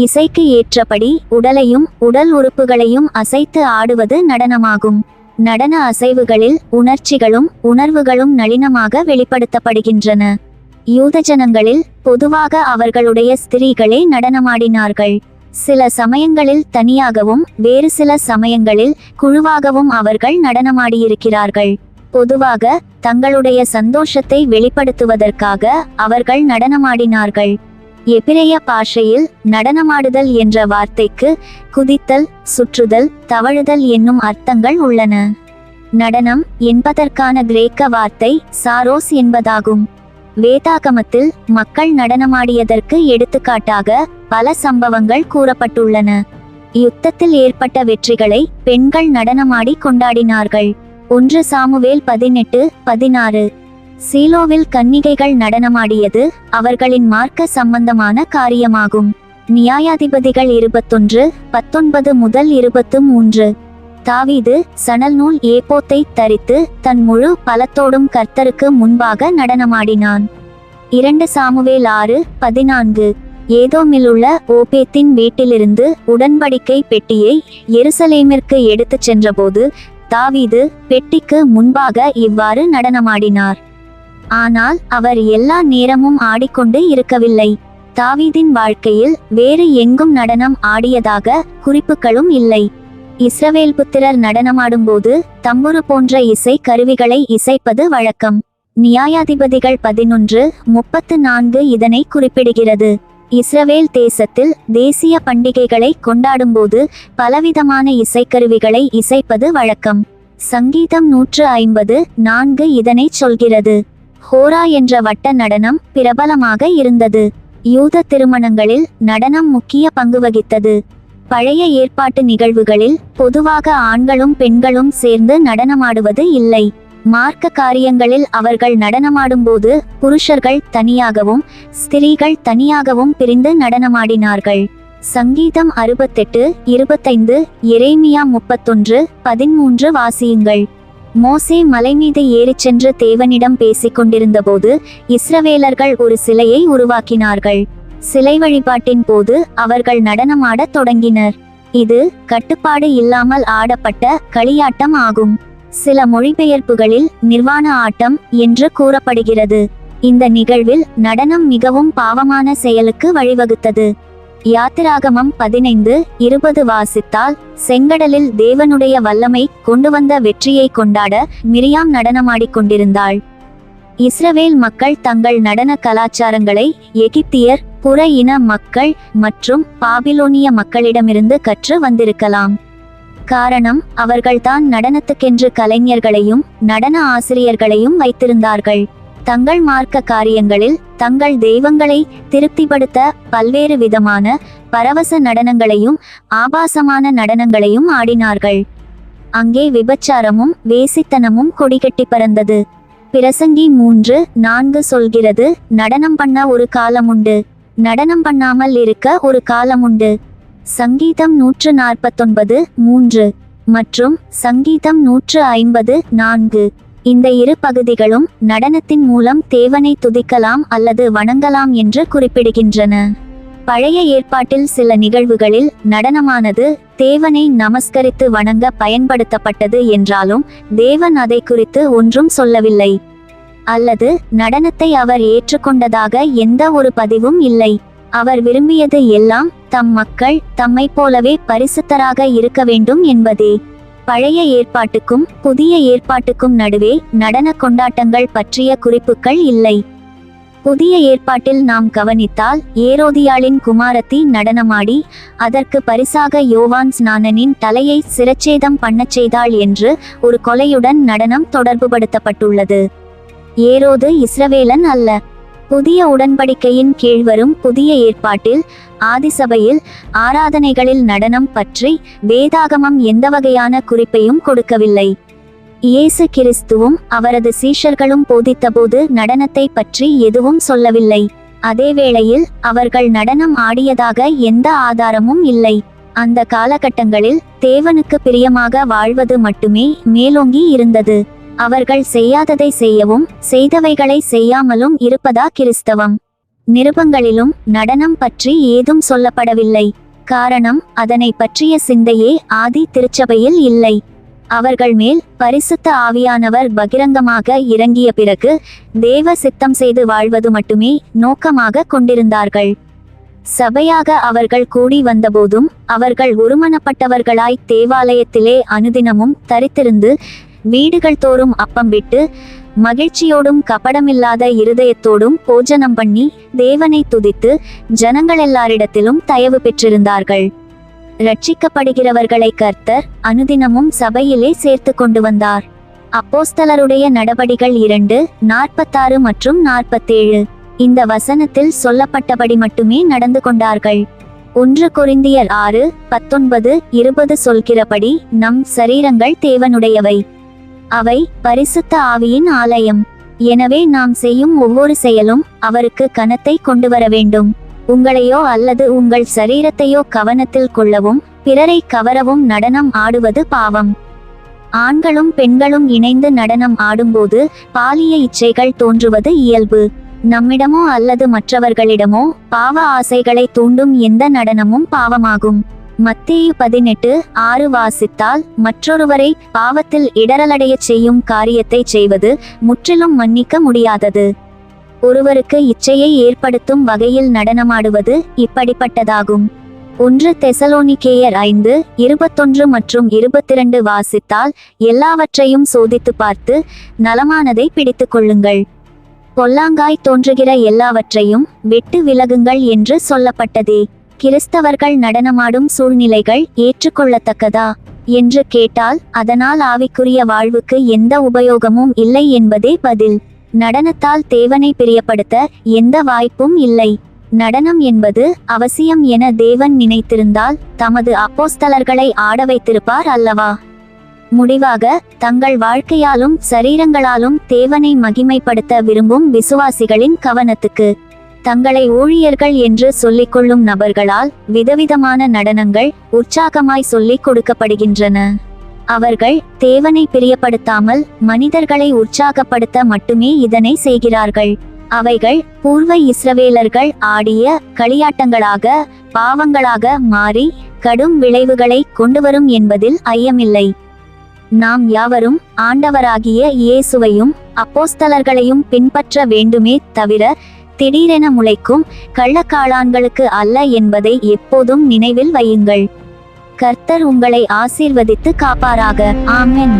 இசைக்கு ஏற்றபடி உடலையும் உடல் உறுப்புகளையும் அசைத்து ஆடுவது நடனமாகும். நடன அசைவுகளில் உணர்ச்சிகளும் உணர்வுகளும் நளினமாக வெளிப்படுத்தப்படுகின்றன. யூத ஜனங்களில் பொதுவாக அவர்களுடைய ஸ்திரீகளே நடனமாடினார்கள். சில சமயங்களில் தனியாகவும் வேறு சில சமயங்களில் குழுவாகவும் அவர்கள் நடனமாடியிருக்கிறார்கள். பொதுவாக தங்களுடைய சந்தோஷத்தை வெளிப்படுத்துவதற்காக அவர்கள் நடனமாடினார்கள். எபிரேய பாஷையில் நடனமாடுதல் என்ற வார்த்தைக்கு குதித்தல், சுற்றுதல், தவழுதல் என்னும் அர்த்தங்கள் உள்ளன. நடனம் என்பதற்கான கிரேக்க வார்த்தை சாரோஸ் என்பதாகும். வேதாகமத்தில் மக்கள் நடனமாடியதற்கு எடுத்துக்காட்டாக பல சம்பவங்கள் கூறப்பட்டுள்ளன. யுத்தத்தில் ஏற்பட்ட வெற்றிகளை பெண்கள் நடனமாடி கொண்டாடினார்கள். 1 சாமுவேல் 18:16. சீலோவில் கன்னிகைகள் நடனமாடியது அவர்களின் மார்க்க சம்பந்தமான காரியமாகும். நியாயாதிபதிகள் 21:19-23. தாவீது சணல் நூல் ஏபோத்தை தரித்து தன் முழு பலத்தோடும் கர்த்தருக்கு முன்பாக நடனமாடினான். 2 சாமுவேல் 6:14. ஏதோமிலுள்ள ஓபேத்தின் வீட்டிலிருந்து உடன்படிக்கை பெட்டியை எருசலேமிற்கு எடுத்துச் சென்றபோது தாவீது பெட்டிக்கு முன்பாக இவ்வாறு நடனமாடினார். ஆனால் அவர் எல்லா நேரமும் ஆடிக்கொண்டு இருக்கவில்லை. தாவீதின் வாழ்க்கையில் வேறு எங்கும் நடனம் ஆடியதாக குறிப்புகளும் இல்லை. இஸ்ரவேல் புத்திரர் நடனமாடும்போது தம்புரு போன்ற இசை கருவிகளை இசைப்பது வழக்கம். நியாயாதிபதிகள் 11:34 இதனை குறிப்பிடுகிறது. இஸ்ரவேல் தேசத்தில் தேசிய பண்டிகைகளை கொண்டாடும்போது பலவிதமான இசைக்கருவிகளை இசைப்பது வழக்கம். சங்கீதம் 150:4 இதனை சொல்கிறது. ஹோரா என்ற வட்ட நடனம் பிரபலமாக இருந்தது. யூத திருமணங்களில் நடனம் முக்கிய பங்கு வகித்தது. பழைய ஏற்பாட்டு நிகழ்வுகளில் பொதுவாக ஆண்களும் பெண்களும் சேர்ந்து நடனமாடுவது இல்லை. மார்க்க காரியங்களில் அவர்கள் நடனமாடும்போது புருஷர்கள் தனியாகவும் ஸ்திரீகள் தனியாகவும் பிரிந்து நடனமாடினார்கள். சங்கீதம் 68:25, எரேமியா 31:13 வாசியுங்கள். மோசே மலை மீது ஏறிச் சென்று தேவனிடம் பேசிக்கொண்டிருந்தபோது இஸ்ரவேலர்கள் ஒரு சிலையை உருவாக்கினார்கள். சிலை வழிபாட்டின் போது அவர்கள் நடனமாடத் தொடங்கினர். இது கட்டுப்பாடு இல்லாமல் ஆடப்பட்ட களியாட்டம் ஆகும். சில மொழிபெயர்ப்புகளில் நிர்வாண ஆட்டம் என்று கூறப்படுகிறது. இந்த நிகழ்வில் நடனம் மிகவும் பாவமான செயலுக்கு வழிவகுத்தது. யாத்திராகமம் 15:20 வாசித்தால் செங்கடலில் தேவனுடைய வல்லமை கொண்டு வந்த வெற்றியை கொண்டாட மிரியாம் நடனமாடிக்கொண்டிருந்தாள். இஸ்ரவேல் மக்கள் தங்கள் நடன கலாச்சாரங்களை எகிப்தியர், புற இன மக்கள் மற்றும் பாபிலோனிய மக்களிடமிருந்து கற்று வந்திருக்கலாம். காரணம், அவர்கள்தான் நடனத்துக்கென்று கலைஞர்களையும் நடன ஆசிரியர்களையும் வைத்திருந்தார்கள். தங்கள் மார்க்க காரியங்களில் தங்கள் தெய்வங்களை திருப்திப்படுத்த பல்வேறு விதமான பரவச நடனங்களையும் ஆபாசமான நடனங்களையும் ஆடினார்கள். அங்கே விபச்சாரமும் வேசித்தனமும் கொடிகட்டி பறந்தது. பிரசங்கி 3:4 சொல்கிறது, நடனம் பண்ண ஒரு காலமுண்டு, நடனம் பண்ணாமல் இருக்க ஒரு காலமுண்டு. சங்கீதம் 149:3 மற்றும் சங்கீதம் 150:4. இந்த இரு பகுதிகளும் நடனத்தின் மூலம் தேவனை துதிக்கலாம் அல்லது வணங்கலாம் என்று குறிப்பிடுகின்றன. பழைய ஏற்பாட்டில் சில நிகழ்வுகளில் நடனமானது தேவனை நமஸ்கரித்து வணங்க பயன்படுத்தப்பட்டது என்றாலும் தேவன் அதை குறித்து ஒன்றும் சொல்லவில்லை, அல்லது நடனத்தை அவர் ஏற்றுக்கொண்டதாக எந்த ஒரு பதிவும் இல்லை. அவர் விரும்பியது எல்லாம் தம் மக்கள் தம்மை போலவே பரிசுத்தராக இருக்க வேண்டும் என்பதே. பழைய ஏற்பாட்டுக்கும் புதிய ஏற்பாட்டுக்கும் நடுவே நடன கொண்டாட்டங்கள் பற்றிய குறிப்புகள் இல்லை. புதிய ஏற்பாட்டில் நாம் கவனித்தால் ஏரோதியாளின் குமாரத்தி நடனமாடி அதற்கு பரிசாக யோவான் ஸ்நானனின் தலையை சிரச்சேதம் பண்ணச் செய்தாள் என்று ஒரு கொலையுடன் நடனம் தொடர்புபடுத்தப்பட்டுள்ளது. ஏரோது இஸ்ரவேலன் அல்ல. புதிய உடன்படிக்கையின் கீழ் வரும் புதிய ஏற்பாட்டில் ஆதிசபையில் ஆராதனைகளில் நடனம் பற்றி வேதாகமம் எந்த வகையான குறிப்பையும் கொடுக்கவில்லை. இயேசு கிறிஸ்துவும் அவரது சீஷர்களும் போதித்தபோது நடனத்தை பற்றி எதுவும் சொல்லவில்லை. அதேவேளையில் அவர்கள் நடனம் ஆடியதாக எந்த ஆதாரமும் இல்லை. அந்த காலகட்டங்களில் தேவனுக்கு பிரியமாக வாழ்வது மட்டுமே மேலோங்கி இருந்தது. அவர்கள் செய்யாததை செய்யவும் செய்தவைகளை செய்யாமலும் இருப்பதா கிறிஸ்தவம். நிருபங்களிலும் நடனம் பற்றி ஏதும் சொல்லப்படவில்லை. காரணம், அதனை பற்றிய சிந்தையே ஆதி திருச்சபையில் இல்லை. அவர்கள் மேல் பரிசுத்த ஆவியானவர் பகிரங்கமாக இறங்கிய பிறகு தேவ சித்தம் செய்து வாழ்வது மட்டுமே நோக்கமாக கொண்டிருந்தார்கள். சபையாக அவர்கள் கூடி வந்தபோதும் அவர்கள் ஒருமனப்பட்டவர்களாய் தேவாலயத்திலே அனுதினமும் தரித்திருந்து வீடுகள் தோறும் அப்பம் விட்டு மகிழ்ச்சியோடும் கபடமில்லாத இருதயத்தோடும் போஜனம் பண்ணி தேவனை துதித்து ஜனங்களெல்லாரிடத்திலும் தயவு பெற்றிருந்தார்கள். ரட்சிக்கப்படுகிறவர்களை கர்த்தர் அனுதினமும் சபையிலே சேர்த்து கொண்டு வந்தார். அப்போஸ்தலருடைய நடபடிகள் 2:46 மற்றும் 47. இந்த வசனத்தில் சொல்லப்பட்டபடி மட்டுமே நடந்து கொண்டார்கள். 1 கொரிந்தியர் 6:19-20 சொல்கிறபடி நம் சரீரங்கள் தேவனுடையவை. அவை பரிசுத்த ஆவியின் ஆலயம். எனவே நாம் செய்யும் ஒவ்வொரு செயலும் அவருக்கு கனத்தை கொண்டு வர வேண்டும். உங்களையோ அல்லது உங்கள் சரீரத்தையோ கவனத்தில் கொள்ளவும் பிறரை கவரவும் நடனம் ஆடுவது பாவம். ஆண்களும் பெண்களும் இணைந்து நடனம் ஆடும்போது பாலிய இச்சைகள் தோன்றுவது இயல்பு. நம்மிடமோ அல்லது மற்றவர்களிடமோ பாவ ஆசைகளை தூண்டும் எந்த நடனமும் பாவமாகும். மத்தேயு 18:6 வாசித்தால், மற்றொருவரை பாவத்தில் இடரலடையச் செய்யும் காரியத்தை செய்வது முற்றிலும் மன்னிக்க முடியாதது. ஒருவருக்கு இச்சையை ஏற்படுத்தும் வகையில் நடனமாடுவது இப்படிப்பட்டதாகும். 1 தெசலோனிக்கேயர் 5:21 மற்றும் 22 வாசித்தால், எல்லாவற்றையும் சோதித்து பார்த்து நலமானதை பிடித்து கொள்ளுங்கள், பொல்லாங்காய் தோன்றுகிற எல்லாவற்றையும் விட்டு விலகுங்கள் என்று சொல்லப்பட்டதே. கிறிஸ்தவர்கள் நடனமாடும் சூழ்நிலைகள் ஏற்றுக்கொள்ளத்தக்கதா என்று கேட்டால், அதனால் ஆவிக்குரிய வாழ்வுக்கு எந்த உபயோகமும் இல்லை என்பதே பதில். நடனத்தால் தேவனை பிரியப்படுத்த எந்த வாய்ப்பும் இல்லை. நடனம் என்பது அவசியம் என தேவன் நினைத்திருந்தால் தமது அப்போஸ்தலர்களை ஆட வைத்திருப்பார் அல்லவா? முடிவாக, தங்கள் வாழ்க்கையாலும் சரீரங்களாலும் தேவனை மகிமைப்படுத்த விரும்பும் விசுவாசிகளின் கவனத்துக்கு, தங்களை ஊழியர்கள் என்று சொல்லிக்கொள்ளும் நபர்களால் விதவிதமான நடனங்கள் உற்சாகமாய் சொல்லிக் கொடுக்கப்படுகின்றன. அவர்கள் தேவனை பிரியப்படுத்தாமல் மனிதர்களை உற்சாகப்படுத்த மட்டுமே இதனை செய்கிறார்கள். அவைகள் பூர்வ இஸ்ரவேலர்கள் ஆடிய களியாட்டங்களாக பாவங்களாக மாறி கடும் விளைவுகளை கொண்டுவரும் என்பதில் ஐயமில்லை. நாம் யாவரும் ஆண்டவராகிய இயேசுவையும் அப்போஸ்தலர்களையும் பின்பற்ற வேண்டுமே தவிர திடீரென முளைக்கும் கள்ளக்காளான்களுக்கு அல்ல என்பதை எப்போதும் நினைவில் வையுங்கள். கர்த்தர் உங்களை ஆசீர்வதித்து காப்பாராக. ஆமென்.